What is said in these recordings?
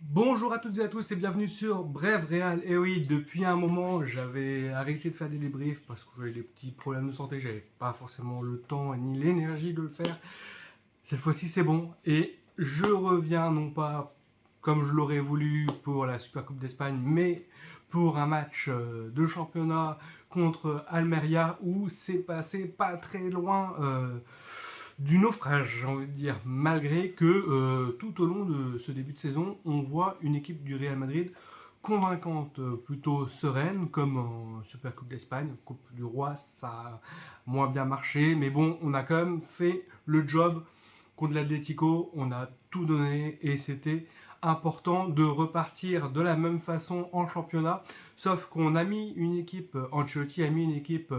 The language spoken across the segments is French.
Bonjour à toutes et à tous et bienvenue sur Bref Réal. Et oui, depuis un moment, j'avais arrêté de faire des débriefs parce que j'avais des petits problèmes de santé, j'avais pas forcément le temps ni l'énergie de le faire. Cette fois-ci, c'est bon et je reviens non pas comme je l'aurais voulu pour la Super Coupe d'Espagne, mais pour un match de championnat contre Almeria où c'est passé pas très loin du naufrage, j'ai envie de dire, malgré que tout au long de ce début de saison, on voit une équipe du Real Madrid convaincante, plutôt sereine, comme en Super Coupe d'Espagne. Coupe du Roi, ça a moins bien marché, mais bon, on a quand même fait le job contre l'Atlético, on a tout donné et c'était important de repartir de la même façon en championnat, sauf qu'on a mis une équipe, Ancelotti a mis une équipe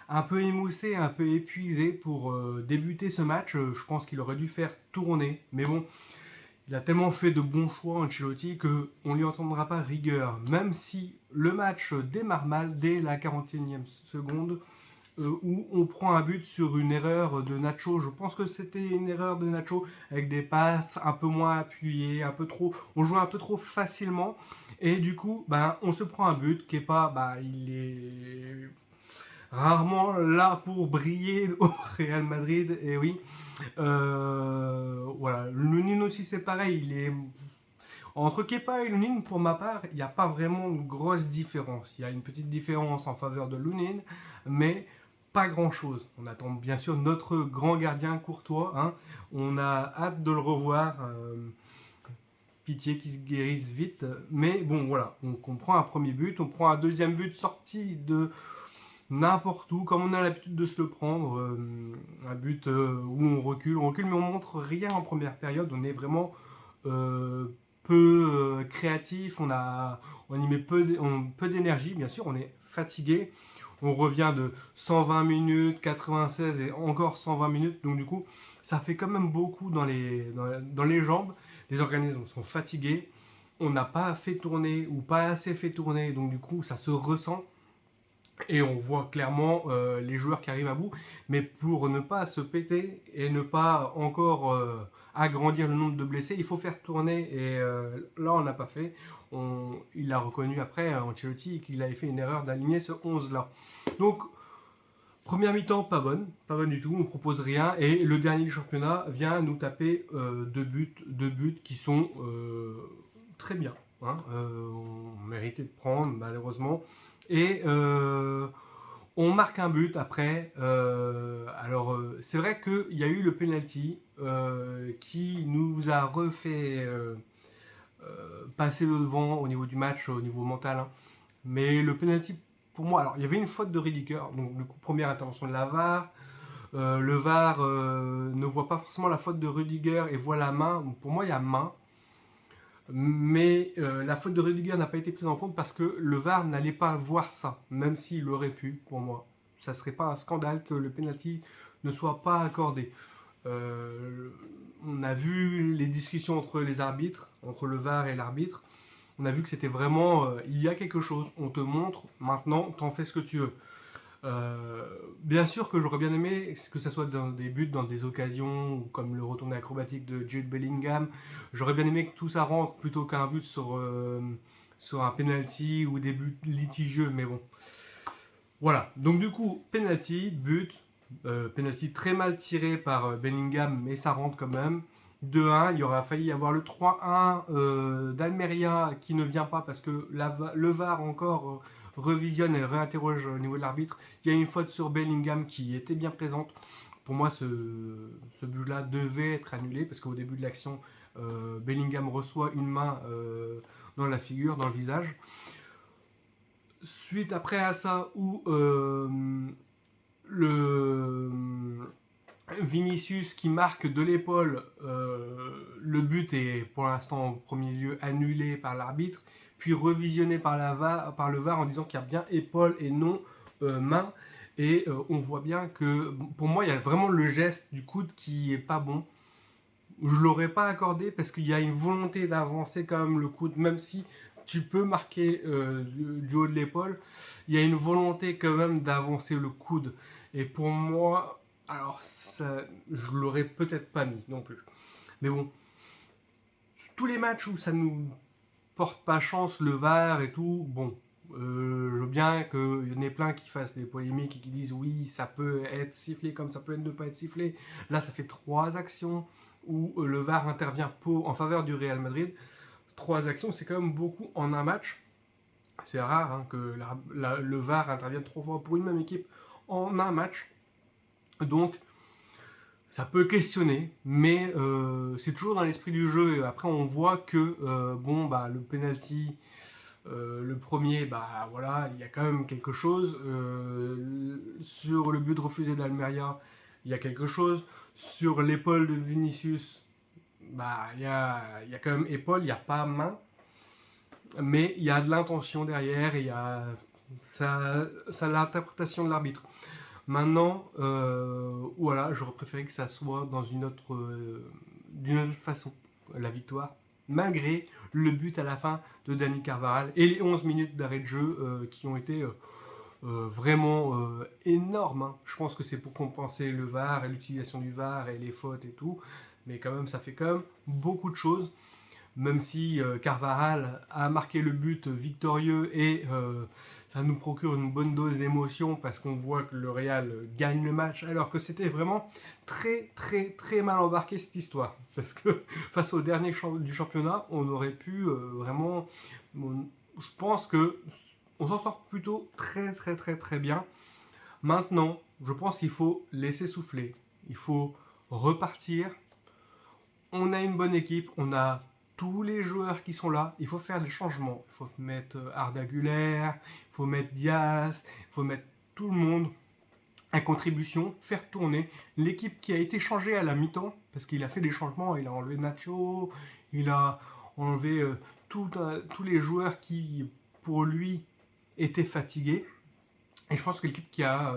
un peu émoussé, un peu épuisé pour débuter ce match. Je pense qu'il aurait dû faire tourner. Mais bon, il a tellement fait de bons choix, Ancelotti, qu'on ne lui entendra pas rigueur. Même si le match démarre mal dès la 41e seconde, où on prend un but sur une erreur de Nacho. Je pense que c'était une erreur de Nacho avec des passes un peu moins appuyées, un peu trop. On joue un peu trop facilement. Et du coup, ben, on se prend un but qui est pas. Ben, il est rarement là pour briller au Real Madrid. Et oui, voilà. Lunin aussi, c'est pareil. Il est entre Kepa et Lunin, pour ma part, il n'y a pas vraiment de grosse différence. Il y a une petite différence en faveur de Lunin, mais pas grand chose. On attend bien sûr notre grand gardien Courtois. Hein. On a hâte de le revoir. Pitié qu'il se guérisse vite. Mais bon, voilà. Donc on prend un premier but, on prend un deuxième but sorti de n'importe où, comme on a l'habitude de se le prendre. Un but où on recule, mais on montre rien en première période. On est vraiment euh, peu créatif, on y met peu d'énergie, bien sûr, on est fatigué. On revient de 120 minutes, 96 et encore 120 minutes, donc du coup, ça fait quand même beaucoup dans les jambes. Les organismes sont fatigués, on n'a pas fait tourner ou pas assez fait tourner, donc du coup, ça se ressent. Et on voit clairement les joueurs qui arrivent à bout. Mais pour ne pas se péter et ne pas encore agrandir le nombre de blessés, il faut faire tourner. Et là, on n'a pas fait. Il a reconnu après, Ancelotti, qu'il avait fait une erreur d'aligner ce 11-là. Donc, première mi-temps, pas bonne du tout. On propose rien. Et le dernier du championnat vient nous taper deux buts qui sont très bien. Hein. On méritait de prendre, malheureusement. Et on marque un but après. C'est vrai qu'il y a eu le penalty qui nous a refait passer le devant au niveau du match, au niveau mental. Hein. Mais le penalty, pour moi, alors il y avait une faute de Ridiker, donc du coup, première intervention de la VAR. Le VAR ne voit pas forcément la faute de Rudiger et voit la main. Donc, pour moi, il y a main. Mais la faute de Rudiger n'a pas été prise en compte parce que le VAR n'allait pas voir ça, même s'il aurait pu, pour moi. Ça serait pas un scandale que le penalty ne soit pas accordé. Euh, on a vu les discussions entre les arbitres, entre le VAR et l'arbitre. On a vu que c'était vraiment, il y a quelque chose, on te montre, maintenant, t'en fais ce que tu veux. Euh, Bien sûr que j'aurais bien aimé que ça soit dans des buts, dans des occasions, comme le retourné acrobatique de Jude Bellingham. J'aurais bien aimé que tout ça rentre plutôt qu'un but sur un penalty ou des buts litigieux, mais bon. Voilà, donc du coup, penalty, but, penalty très mal tiré par Bellingham, mais ça rentre quand même. 2-1, il y aurait failli y avoir le 3-1 d'Almeria qui ne vient pas parce que le VAR encore revisionne et réinterroge au niveau de l'arbitre. Il y a une faute sur Bellingham qui était bien présente. Pour moi, ce but-là devait être annulé parce qu'au début de l'action, Bellingham reçoit une main dans la figure, dans le visage. Suite après à ça, où le Vinicius qui marque de l'épaule, le but est pour l'instant en premier lieu annulé par l'arbitre, puis revisionné par le VAR en disant qu'il y a bien épaule et non main. Et on voit bien que pour moi il y a vraiment le geste du coude qui est pas bon. Je l'aurais pas accordé parce qu'il y a une volonté d'avancer quand même le coude, même si tu peux marquer du haut de l'épaule, il y a une volonté quand même d'avancer le coude. Et pour moi, alors ça, je l'aurais peut-être pas mis non plus. Mais bon, tous les matchs où ça nous porte pas chance, le VAR et tout, bon, je veux bien qu'il y en ait plein qui fassent des polémiques et qui disent oui, ça peut être sifflé comme ça peut ne pas être sifflé. Là, ça fait 3 actions où le VAR intervient en faveur du Real Madrid. 3 actions, c'est quand même beaucoup en un match. C'est rare hein, que le VAR intervienne 3 fois pour une même équipe en un match. Donc, ça peut questionner, mais c'est toujours dans l'esprit du jeu. Après, on voit que le penalty, le premier, voilà, il y a quand même quelque chose. Sur le but refusé d'Almeria, il y a quelque chose. Sur l'épaule de Vinicius, il y a quand même épaule, il n'y a pas main. Mais il y a de l'intention derrière et il y a ça l'interprétation de l'arbitre. Maintenant, voilà, j'aurais préféré que ça soit d'une autre façon, la victoire, malgré le but à la fin de Dani Carvajal et les 11 minutes d'arrêt de jeu qui ont été vraiment énormes. Hein. Je pense que c'est pour compenser le VAR et l'utilisation du VAR et les fautes et tout, mais quand même, ça fait quand même beaucoup de choses. Même si Carvajal a marqué le but victorieux et ça nous procure une bonne dose d'émotion parce qu'on voit que le Real gagne le match alors que c'était vraiment très très très mal embarqué cette histoire parce que face au dernier du championnat on aurait pu vraiment je pense que on s'en sort plutôt très très très très bien. Maintenant je pense qu'il faut laisser souffler, il faut repartir. On a une bonne équipe, on a tous les joueurs qui sont là, il faut faire des changements. Il faut mettre Arda Güler, il faut mettre Diaz, il faut mettre tout le monde à contribution, faire tourner l'équipe qui a été changée à la mi-temps, parce qu'il a fait des changements, il a enlevé Nacho, il a enlevé tous les joueurs qui, pour lui, étaient fatigués. Et je pense que l'équipe qui a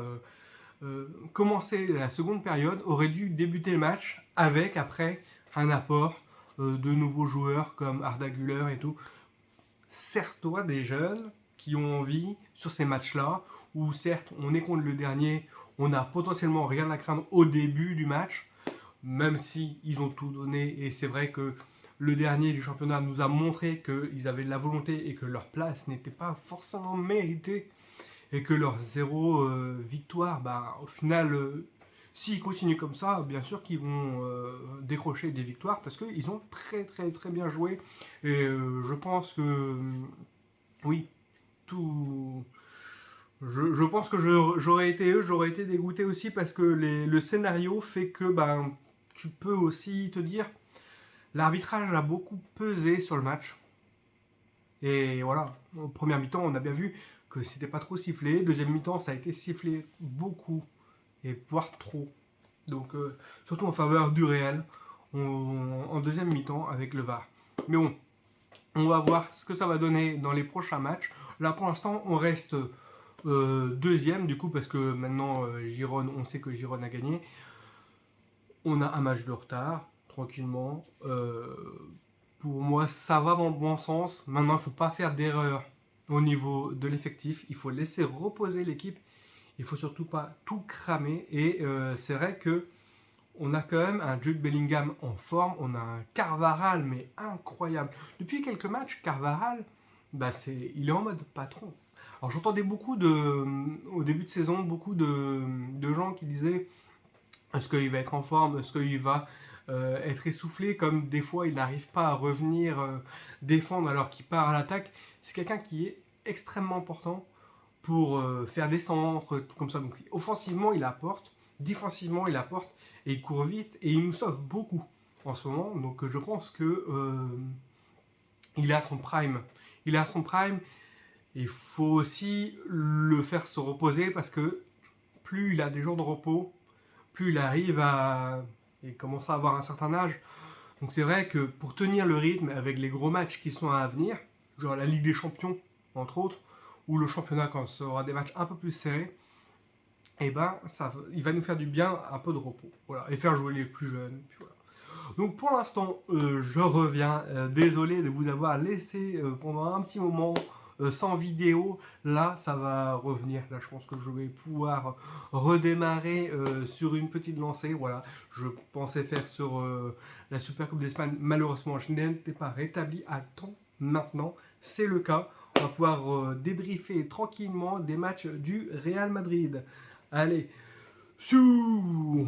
commencé la seconde période aurait dû débuter le match avec, après, un apport de nouveaux joueurs comme Arda Güler et tout. Sers-toi des jeunes qui ont envie sur ces matchs-là, où certes on est contre le dernier, on n'a potentiellement rien à craindre au début du match, même si ils ont tout donné, et c'est vrai que le dernier du championnat nous a montré qu'ils avaient de la volonté et que leur place n'était pas forcément méritée, et que leur 0 victoire, au final, s'ils continuent comme ça, bien sûr qu'ils vont décrocher des victoires parce qu'ils ont très très très bien joué. Et je pense que oui, tout. Je pense que j'aurais été eux, j'aurais été dégoûté aussi parce que le scénario fait que tu peux aussi te dire l'arbitrage a beaucoup pesé sur le match. Et voilà, en première mi-temps, on a bien vu que c'était pas trop sifflé. Deuxième mi-temps, ça a été sifflé beaucoup et voire trop. Donc surtout en faveur du Real en deuxième mi-temps avec le VAR. Mais bon, on va voir ce que ça va donner dans les prochains matchs. Là pour l'instant on reste deuxième du coup parce que maintenant Girone, on sait que Girone a gagné. On a un match de retard, tranquillement. Pour moi ça va dans le bon sens. Maintenant il ne faut pas faire d'erreur au niveau de l'effectif. Il faut laisser reposer l'équipe. Il faut surtout pas tout cramer. Et c'est vrai que on a quand même un Jude Bellingham en forme. On a un Carvajal, mais incroyable. Depuis quelques matchs, Carvajal, il est en mode patron. Alors j'entendais au début de saison, beaucoup de gens qui disaient est-ce qu'il va être en forme, est-ce qu'il va être essoufflé, comme des fois il n'arrive pas à revenir défendre alors qu'il part à l'attaque. C'est quelqu'un qui est extrêmement important pour faire des centres, comme ça. Donc offensivement, il apporte, défensivement, il apporte, et il court vite, et il nous sauve beaucoup en ce moment. Donc je pense que il est à son prime. Il est à son prime, et il faut aussi le faire se reposer, parce que plus il a des jours de repos, plus il arrive et commence à avoir un certain âge. Donc c'est vrai que pour tenir le rythme avec les gros matchs qui sont à venir, genre la Ligue des Champions, entre autres, ou le championnat quand ça aura des matchs un peu plus serrés, il va nous faire du bien un peu de repos. Voilà, et faire jouer les plus jeunes. Puis voilà. Donc pour l'instant, je reviens. Désolé de vous avoir laissé pendant un petit moment sans vidéo. Là, ça va revenir. Là, je pense que je vais pouvoir redémarrer sur une petite lancée. Voilà, je pensais faire sur la Super Coupe d'Espagne. Malheureusement, je n'étais pas rétabli à temps. Maintenant, c'est le cas. On va pouvoir débriefer tranquillement des matchs du Real Madrid. Allez, sous